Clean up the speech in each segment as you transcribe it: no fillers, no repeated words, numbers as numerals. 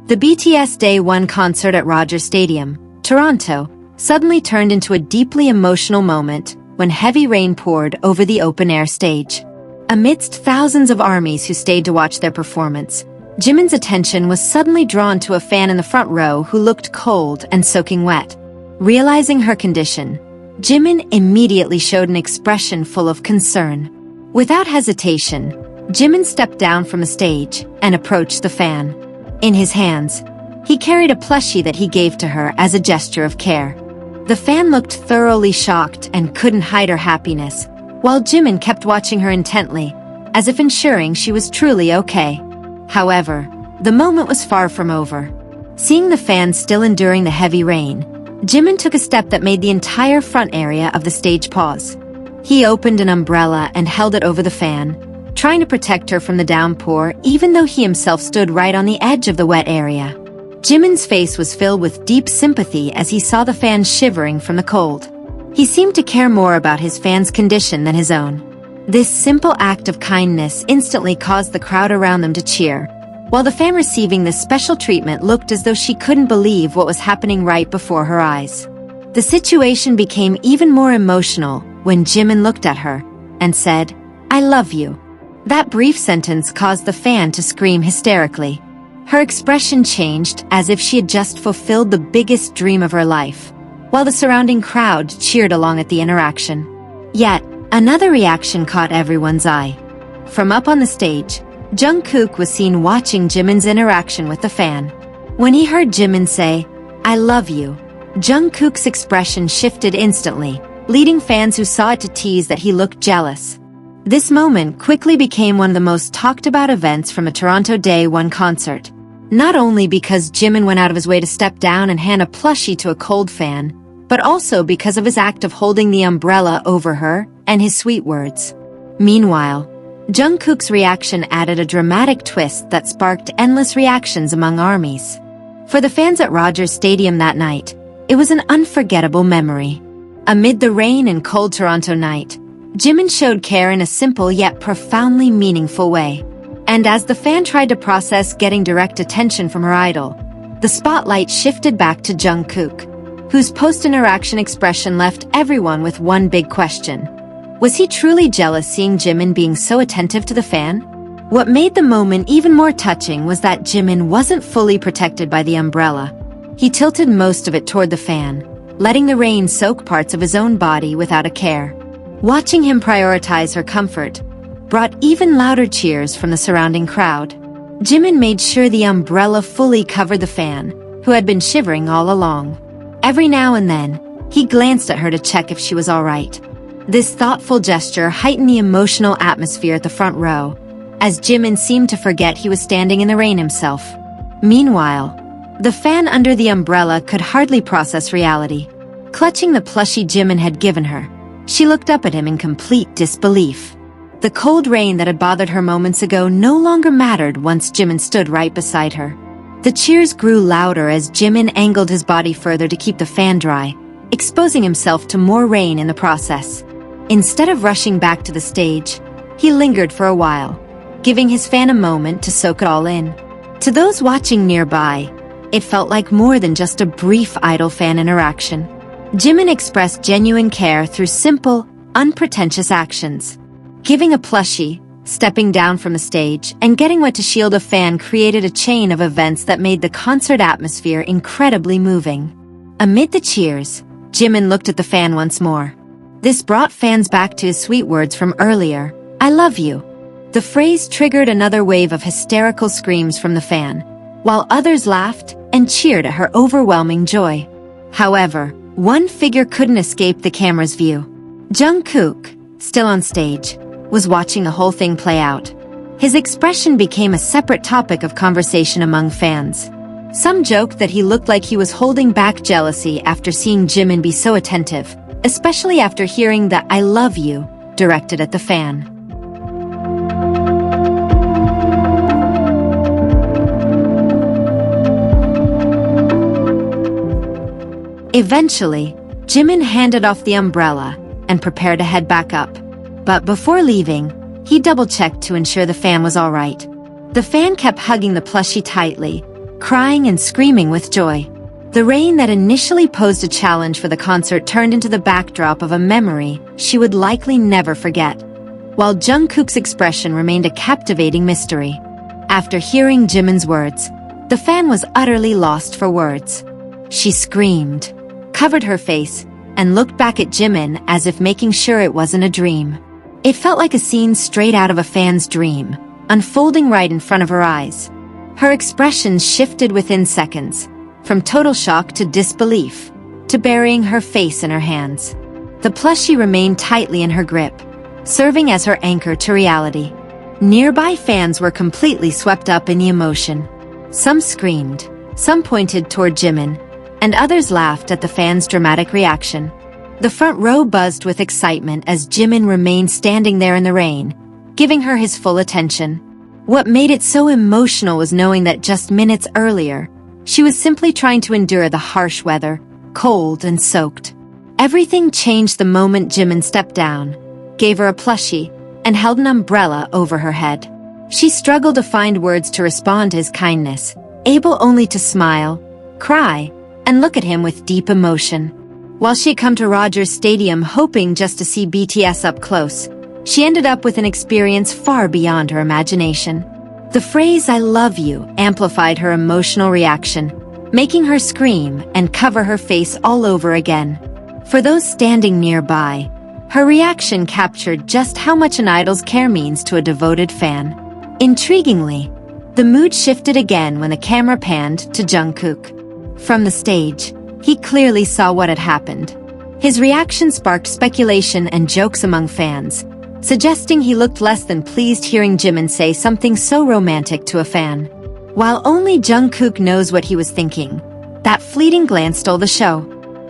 The BTS Day 1 concert at RogersStadium, Toronto, suddenly turned into a deeply emotional moment when heavy rain poured over the open-air stage. Amidst thousands of ARMYs who stayed to watch their performance, Jimin's attention was suddenly drawn to a fan in the front row who looked cold and soaking wet. Realizing her condition, Jimin immediately showed an expression full of concern. Without hesitation, Jimin stepped down from the stage and approached the fan. In his hands, he carried a plushie that he gave to her as a gesture of care. The fan looked thoroughly shocked and couldn't hide her happiness, while Jimin kept watching her intently, as if ensuring she was truly okay. However, the moment was far from over. Seeing the fan still enduring the heavy rain, Jimin took a step that made the entire front area of the stage pause. He opened an umbrella and held it over the fan, trying to protect her from the downpour even though he himself stood right on the edge of the wet area. Jimin's face was filled with deep sympathy as he saw the fan shivering from the cold. He seemed to care more about his fan's condition than his own. This simple act of kindness instantly caused the crowd around them to cheer, while the fan receiving this special treatment looked as though she couldn't believe what was happening right before her eyes. The situation became even more emotional when Jimin looked at her and said, "I love you." That brief sentence caused the fan to scream hysterically. Her expression changed as if she had just fulfilled the biggest dream of her life, while the surrounding crowd cheered along at the interaction. Yet, another reaction caught everyone's eye. From up on the stage, Jungkook was seen watching Jimin's interaction with the fan. When he heard Jimin say, "I love you," Jungkook's expression shifted instantly, leading fans who saw it to tease that he looked jealous. This moment quickly became one of the most talked about events from a Toronto Day 1 concert. Not only because Jimin went out of his way to step down and hand a plushie to a cold fan, but also because of his act of holding the umbrella over her and his sweet words. Meanwhile, Jungkook's reaction added a dramatic twist that sparked endless reactions among ARMYs. For the fans at RogersStadium that night, it was an unforgettable memory. Amid the rain and cold Toronto night, Jimin showed care in a simple yet profoundly meaningful way. And as the fan tried to process getting direct attention from her idol, the spotlight shifted back to Jungkook, whose post-interaction expression left everyone with one big question. Was he truly jealous seeing Jimin being so attentive to the fan? What made the moment even more touching was that Jimin wasn't fully protected by the umbrella. He tilted most of it toward the fan, letting the rain soak parts of his own body without a care. Watching him prioritize her comfort brought even louder cheers from the surrounding crowd. Jimin made sure the umbrella fully covered the fan, who had been shivering all along. Every now and then, he glanced at her to check if she was all right. This thoughtful gesture heightened the emotional atmosphere at the front row, as Jimin seemed to forget he was standing in the rain himself. Meanwhile, the fan under the umbrella could hardly process reality. Clutching the plushie Jimin had given her, she looked up at him in complete disbelief. The cold rain that had bothered her moments ago no longer mattered once Jimin stood right beside her. The cheers grew louder as Jimin angled his body further to keep the fan dry, exposing himself to more rain in the process. Instead of rushing back to the stage, he lingered for a while, giving his fan a moment to soak it all in. To those watching nearby, it felt like more than just a brief idol-fan interaction. Jimin expressed genuine care through simple, unpretentious actions. Giving a plushie, stepping down from the stage, and getting wet to shield a fan created a chain of events that made the concert atmosphere incredibly moving. Amid the cheers, Jimin looked at the fan once more. This brought fans back to his sweet words from earlier, "I love you." The phrase triggered another wave of hysterical screams from the fan, while others laughed and cheered at her overwhelming joy. However, one figure couldn't escape the camera's view. Jungkook, still on stage, was watching the whole thing play out. His expression became a separate topic of conversation among fans. Some joked that he looked like he was holding back jealousy after seeing Jimin be so attentive, especially after hearing the "I love you" directed at the fan. Eventually, Jimin handed off the umbrella and prepared to head back up. But before leaving, he double-checked to ensure the fan was all right. The fan kept hugging the plushie tightly, crying and screaming with joy. The rain that initially posed a challenge for the concert turned into the backdrop of a memory she would likely never forget, while Jungkook's expression remained a captivating mystery. After hearing Jimin's words, the fan was utterly lost for words. She screamed, covered her face, and looked back at Jimin as if making sure it wasn't a dream. It felt like a scene straight out of a fan's dream, unfolding right in front of her eyes. Her expressions shifted within seconds, from total shock to disbelief, to burying her face in her hands. The plushie remained tightly in her grip, serving as her anchor to reality. Nearby fans were completely swept up in the emotion. Some screamed, some pointed toward Jimin, and others laughed at the fans' dramatic reaction. The front row buzzed with excitement as Jimin remained standing there in the rain, giving her his full attention. What made it so emotional was knowing that just minutes earlier, she was simply trying to endure the harsh weather, cold and soaked. Everything changed the moment Jimin stepped down, gave her a plushie, and held an umbrella over her head. She struggled to find words to respond to his kindness, able only to smile, cry, and look at him with deep emotion. While she had come to RogersStadium hoping just to see BTS up close, she ended up with an experience far beyond her imagination. The phrase "I love you" amplified her emotional reaction, making her scream and cover her face all over again. For those standing nearby, her reaction captured just how much an idol's care means to a devoted fan. Intriguingly, the mood shifted again when the camera panned to Jungkook. From the stage, he clearly saw what had happened. His reaction sparked speculation and jokes among fans, suggesting he looked less than pleased hearing Jimin say something so romantic to a fan. While only Jungkook knows what he was thinking, that fleeting glance stole the show.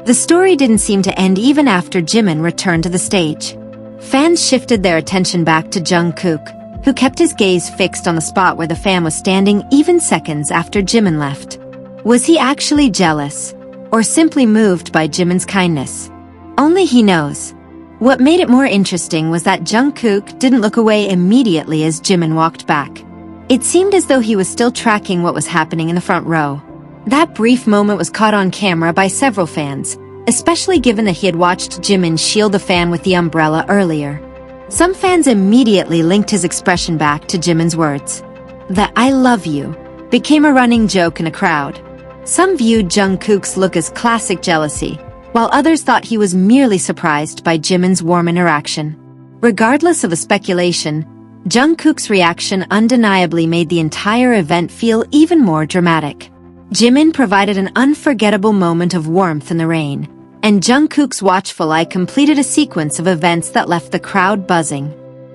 The story didn't seem to end even after Jimin returned to the stage. Fans shifted their attention back to Jungkook, who kept his gaze fixed on the spot where the fan was standing even seconds after Jimin left. Was he actually jealous, or simply moved by Jimin's kindness? Only he knows. What made it more interesting was that Jungkook didn't look away immediately as Jimin walked back. It seemed as though he was still tracking what was happening in the front row. That brief moment was caught on camera by several fans, especially given that he had watched Jimin shield the fan with the umbrella earlier. Some fans immediately linked his expression back to Jimin's words. The "I love you" became a running joke in a crowd. Some viewed Jungkook's look as classic jealousy, while others thought he was merely surprised by Jimin's warm interaction. Regardless of the speculation, Jungkook's reaction undeniably made the entire event feel even more dramatic. Jimin provided an unforgettable moment of warmth in the rain, and Jungkook's watchful eye completed a sequence of events that left the crowd buzzing.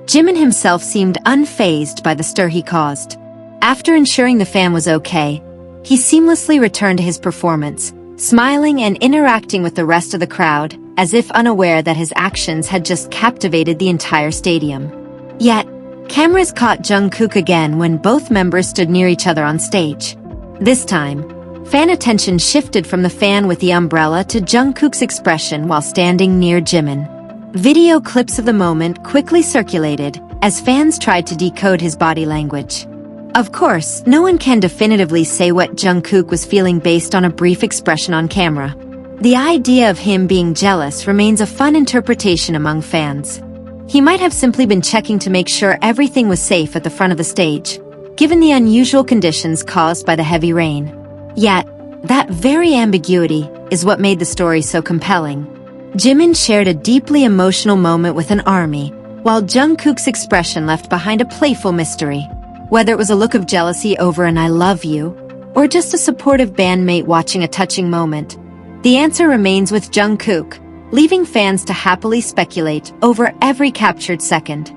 Jimin himself seemed unfazed by the stir he caused. After ensuring the fan was okay, he seamlessly returned to his performance, smiling and interacting with the rest of the crowd, as if unaware that his actions had just captivated the entire stadium. Yet, cameras caught Jungkook again when both members stood near each other on stage. This time, fan attention shifted from the fan with the umbrella to Jungkook's expression while standing near Jimin. Video clips of the moment quickly circulated as fans tried to decode his body language. Of course, no one can definitively say what Jungkook was feeling based on a brief expression on camera. The idea of him being jealous remains a fun interpretation among fans. He might have simply been checking to make sure everything was safe at the front of the stage, given the unusual conditions caused by the heavy rain. Yet, that very ambiguity is what made the story so compelling. Jimin shared a deeply emotional moment with an ARMY, while Jungkook's expression left behind a playful mystery. Whether it was a look of jealousy over an "I love you," or just a supportive bandmate watching a touching moment, the answer remains with Jungkook, leaving fans to happily speculate over every captured second.